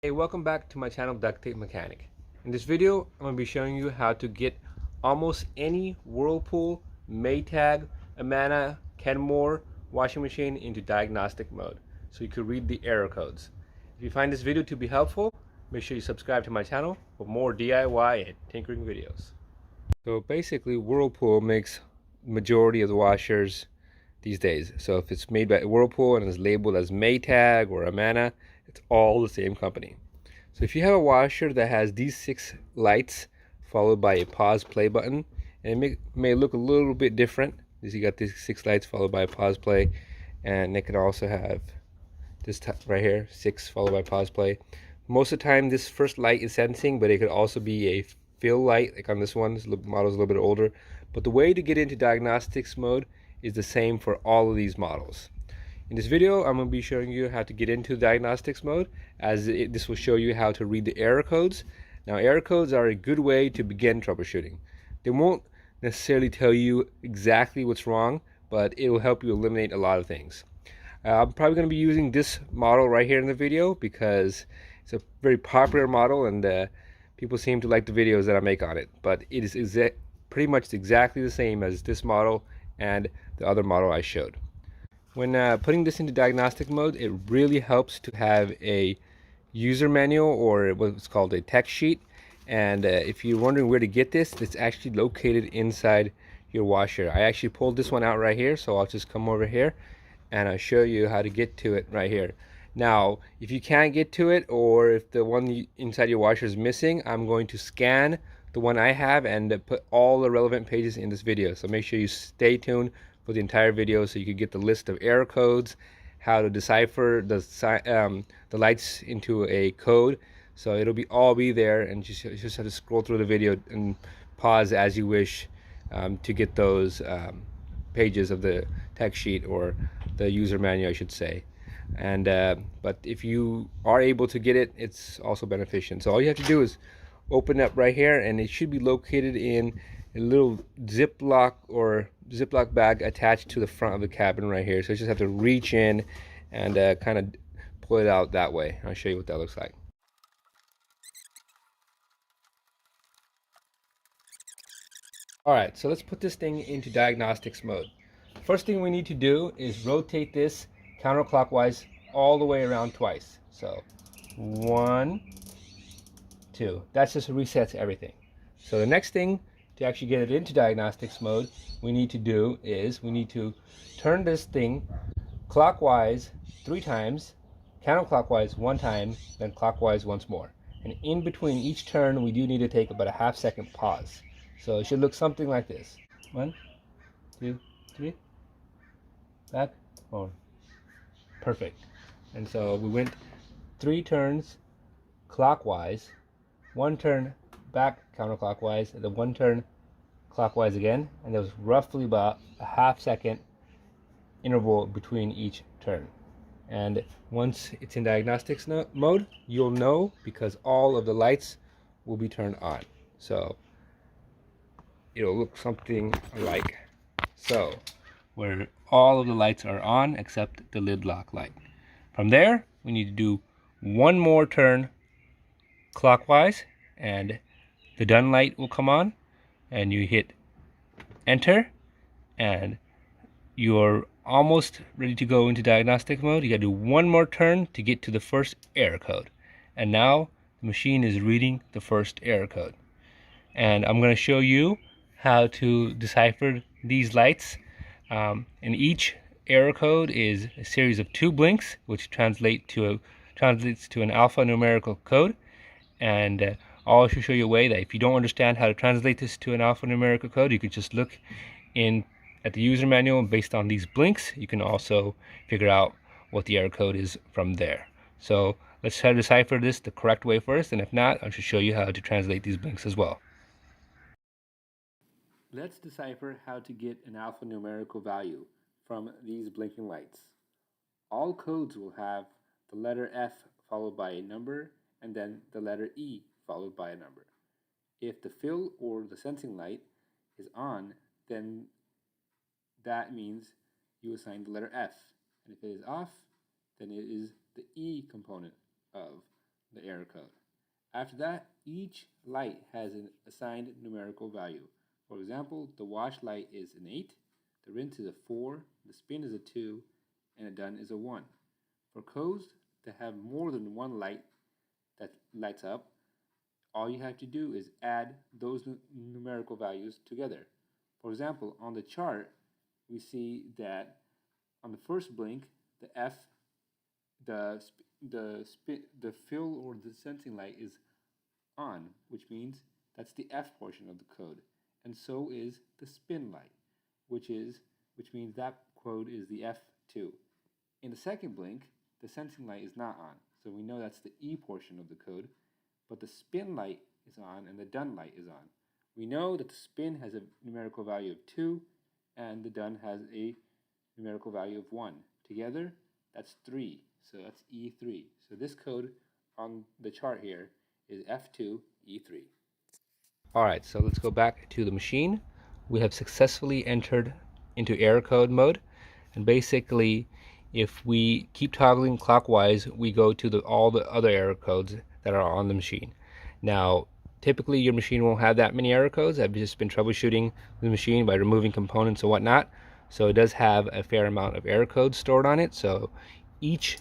Hey, welcome back to my channel Duct Tape Mechanic. In this video, I'm going to be showing you how to get almost any Whirlpool, Maytag, Amana, Kenmore washing machine into diagnostic mode so you can read the error codes. If you find this video to be helpful, make sure you subscribe to my channel for more DIY and tinkering videos. So basically, Whirlpool makes majority of the washers these days. So if it's made by Whirlpool and is labeled as Maytag or Amana, it's all the same company. So if you have a washer that has these 6 lights followed by a pause play button, and it may look a little bit different, because you got these 6 lights followed by a pause play, and it could also have this right here, 6 followed by pause play. Most of the time this first light is sensing, but it could also be a fill light, like on this one. This model's a little bit older. But the way to get into diagnostics mode is the same for all of these models. In this video, I'm going to be showing you how to get into diagnostics mode, as this will show you how to read the error codes. Now, error codes are a good way to begin troubleshooting. They won't necessarily tell you exactly what's wrong, but it will help you eliminate a lot of things. I'm probably going to be using this model right here in the video because it's a very popular model and people seem to like the videos that I make on it. But it is pretty much exactly the same as this model and the other model I showed. When putting this into diagnostic mode, it really helps to have a user manual or what's called a tech sheet. And if you're wondering where to get this, it's actually located inside your washer. I actually pulled this one out right here, so I'll just come over here and I'll show you how to get to it right here. Now, if you can't get to it, or if the one inside your washer is missing, I'm going to scan the one I have and put all the relevant pages in this video. So make sure you stay tuned for the entire video so you can get the list of error codes, how to decipher the lights into a code. So it'll all be there, and you just have to scroll through the video and pause as you wish to get those pages of the tech sheet or the user manual, I should say. And but if you are able to get it, it's also beneficial. So all you have to do is open up right here, and it should be located in a little Ziploc bag attached to the front of the cabin right here. So you just have to reach in and kind of pull it out that way. I'll show you what that looks like. Alright, so let's put this thing into diagnostics mode. First thing we need to do is rotate this counterclockwise all the way around twice. So 1, 2. That just resets everything. So the next thing to actually get it into diagnostics mode we need to do is we need to turn this thing clockwise 3 times, counterclockwise 1 time, then clockwise once more. And in between each turn we do need to take about a half-second pause. So it should look something like this. 1, 2, 3, back, forward. Perfect. And so we went 3 turns clockwise, 1 turn back counterclockwise, and then 1 turn clockwise again, and there was roughly about a half-second interval between each turn. And once it's in diagnostics mode, you'll know because all of the lights will be turned on. So it'll look something like so, where all of the lights are on except the lid lock light. From there, we need to do 1 more turn clockwise, and the done light will come on, and you hit enter, and you're almost ready to go into diagnostic mode. You got to do 1 more turn to get to the first error code, and now the machine is reading the first error code. And I'm going to show you how to decipher these lights. And each error code is a series of 2 blinks, which translates to an alphanumerical code. And I'll also show you a way that if you don't understand how to translate this to an alphanumerical code, you can just look in at the user manual, and based on these blinks you can also figure out what the error code is from there. So let's try to decipher this the correct way first, and if not, I should show you how to translate these blinks as well. Let's decipher how to get an alphanumerical value from these blinking lights. All codes will have the letter F followed by a number, and then the letter E followed by a number. If the fill or the sensing light is on, then that means you assign the letter F. And if it is off, then it is the E component of the error code. After that, each light has an assigned numerical value. For example, the wash light is an 8, the rinse is a 4, the spin is a 2, and the done is a 1. For codes that have more than one light that lights up, all you have to do is add those numerical values together. For example, on the chart, we see that on the first blink, the F, the fill or the sensing light is on, which means that's the F portion of the code, and so is the spin light, which means that code is the F2. In the second blink, the sensing light is not on, so we know that's the E portion of the code, but the spin light is on and the done light is on. We know that the spin has a numerical value of 2 and the done has a numerical value of 1. Together, that's 3, so that's E3. So this code on the chart here is F2 E3. Alright, so let's go back to the machine. We have successfully entered into error code mode, and basically if we keep toggling clockwise, we go to all the other error codes that are on the machine. Now, typically your machine won't have that many error codes. I've just been troubleshooting the machine by removing components and whatnot. So it does have a fair amount of error codes stored on it. So each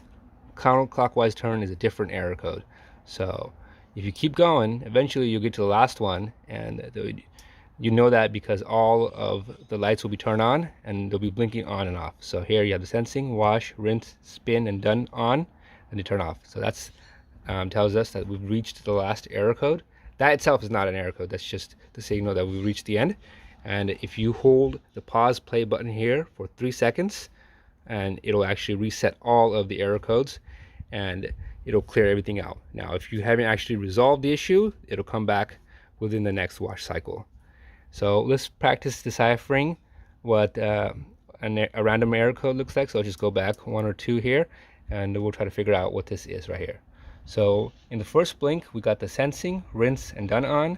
counterclockwise turn is a different error code. So if you keep going, eventually you'll get to the last one, and you know that because all of the lights will be turned on and they'll be blinking on and off. So here you have the sensing, wash, rinse, spin, and done on, and they turn off. So that's tells us that we've reached the last error code. That itself is not an error code. That's just the signal that we've reached the end. And if you hold the pause play button here for 3 seconds, and it'll actually reset all of the error codes and it'll clear everything out. Now, if you haven't actually resolved the issue, it'll come back within the next wash cycle. So let's practice deciphering what a random error code looks like. So I'll just go back 1 or 2 here, and we'll try to figure out what this is right here. So in the first blink, we got the sensing, rinse, and done on.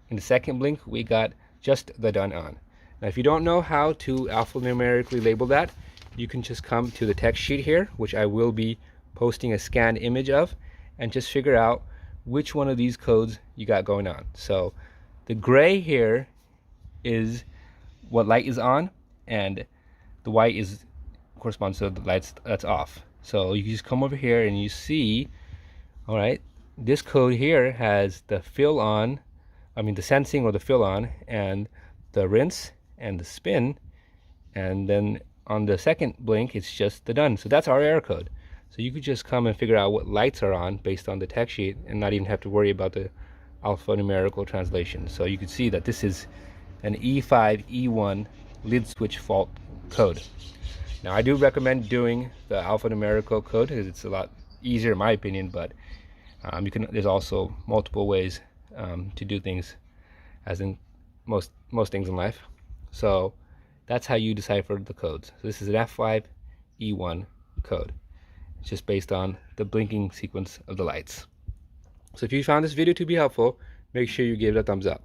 In the second blink, we got just the done on. Now, if you don't know how to alphanumerically label that, you can just come to the text sheet here, which I will be posting a scanned image of, and just figure out which one of these codes you got going on. So the gray here is what light is on, and the white corresponds to the lights that's off. So you just come over here and you see, all right, this code here has the fill on, the sensing or the fill on, and the rinse and the spin, and then on the second blink it's just the done. So that's our error code. So you could just come and figure out what lights are on based on the text sheet and not even have to worry about the alphanumerical translation. So you can see that this is an E5 E1 lid switch fault code. Now, I do recommend doing the alphanumerical code because it's a lot easier in my opinion, but there's also multiple ways to do things, as in most things in life. So that's how you decipher the codes. So this is an F5 E1 code. It's just based on the blinking sequence of the lights. So if you found this video to be helpful, make sure you give it a thumbs up.